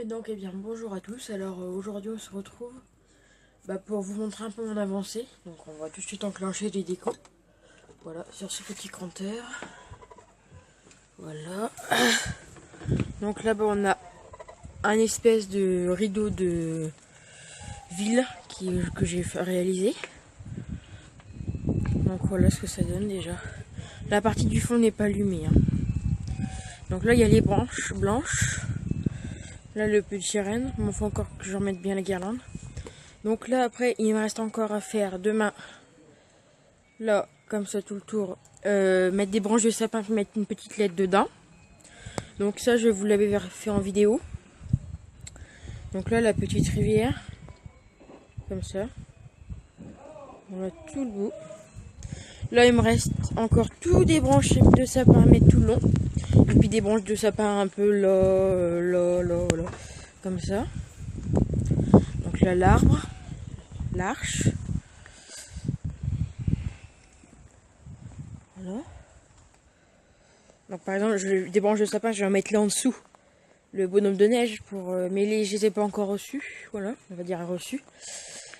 Et donc, eh bien, bonjour à tous. Alors, aujourd'hui, on se retrouve pour vous montrer un peu mon avancée. Donc, on va tout de suite enclencher les décos. Voilà, sur ce petit compteur. Voilà. Donc, là-bas, on a un espèce de rideau de ville que j'ai réalisé. Donc, voilà ce que ça donne déjà. La partie du fond n'est pas allumée. Hein. Donc, là, il y a les branches blanches. Là, le petit renne. Il faut encore que je remette bien la guirlande. Donc là, après, il me reste encore à faire demain. Là, comme ça, tout le tour. Mettre des branches de sapin, mettre une petite LED dedans. Donc ça, je vous l'avais fait en vidéo. Donc là, la petite rivière. Comme ça. On a tout le bout. Là, il me reste encore tout des branches de sapin à mettre tout le long. Et puis des branches de sapin un peu là. Comme ça. Donc là, l'arbre. L'arche. Voilà. Donc par exemple, des branches de sapin, je vais en mettre là en dessous. Le bonhomme de neige pour mais je les ai pas encore reçus. Voilà, on va dire reçus.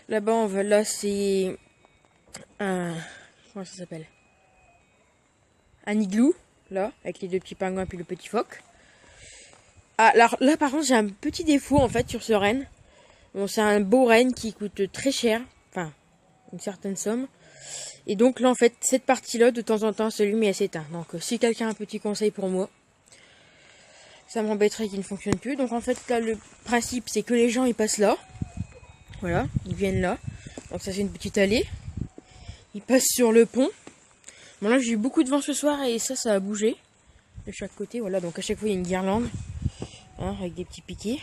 Là-bas, là c'est un, comment ça s'appelle, un igloo, là, avec les deux petits pingouins puis le petit phoque. Ah, alors là par contre, j'ai un petit défaut en fait sur ce renne. Bon, c'est un beau renne qui coûte très cher, enfin une certaine somme. Et donc là en fait, cette partie-là, de temps en temps, s'allume et elle s'éteint. Donc si quelqu'un a un petit conseil pour moi, ça m'embêterait qu'il ne fonctionne plus. Donc en fait là, le principe c'est que les gens ils passent là. Voilà, ils viennent là. Donc ça c'est une petite allée. Ils passent sur le pont. Bon là j'ai eu beaucoup de vent ce soir et ça a bougé de chaque côté. Voilà, donc à chaque fois il y a une guirlande, hein, avec des petits piquets.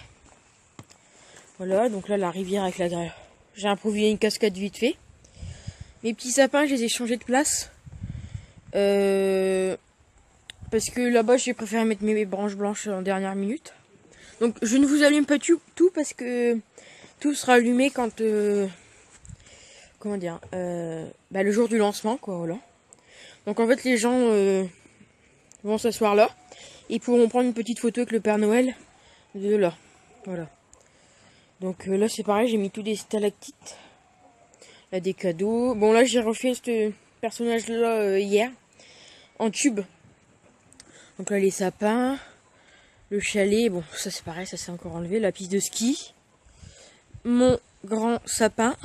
Voilà, donc là la rivière avec la grêle. J'ai improvisé une cascade vite fait. Mes petits sapins, je les ai changés de place. Parce que là-bas, j'ai préféré mettre mes branches blanches en dernière minute. Donc, je ne vous allume pas tout parce que tout sera allumé quand... comment dire, le jour du lancement, quoi, voilà. Donc, en fait, les gens vont s'asseoir là. Ils pourront prendre une petite photo avec le Père Noël de là. Voilà. Donc, là, c'est pareil, j'ai mis tous des stalactites. Là, des cadeaux. Bon, là, j'ai refait ce personnage-là hier. En tube. Donc là, les sapins. Le chalet. Bon, ça, c'est pareil. Ça, c'est encore enlevé. La piste de ski. Mon grand sapin.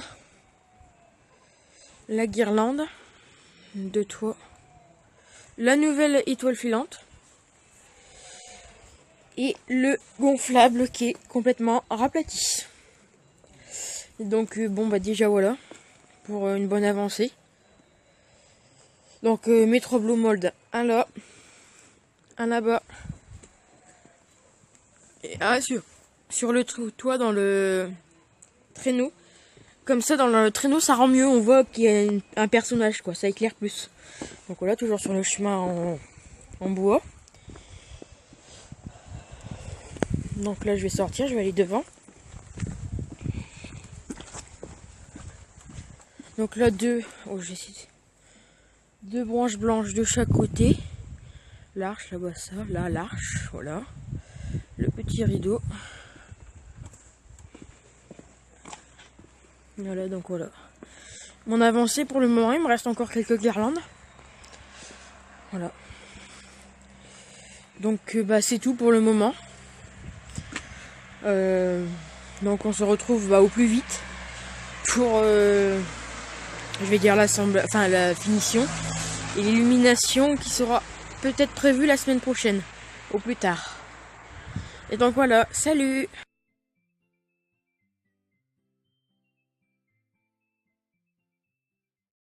La guirlande. De toit. La nouvelle étoile filante. Et le gonflable qui est complètement raplati. Donc, bon, déjà, voilà. Pour une bonne avancée. Donc Metro Blue Mold, un là, un là-bas, et un sur le toit dans le traîneau. Comme ça, dans le traîneau, ça rend mieux. On voit qu'il y a un personnage, quoi. Ça éclaire plus. Donc voilà, toujours sur le chemin en bois. Donc là, je vais sortir, je vais aller devant. Donc là, deux branches blanches de chaque côté. L'arche, là-bas, ça. Là, l'arche, voilà. Le petit rideau. Voilà, donc voilà. Mon avancée pour le moment, il me reste encore quelques guirlandes. Voilà. Donc, c'est tout pour le moment. Donc, on se retrouve au plus vite pour, je vais dire la finition et l'illumination qui sera peut-être prévue la semaine prochaine, au plus tard. Et donc voilà, salut!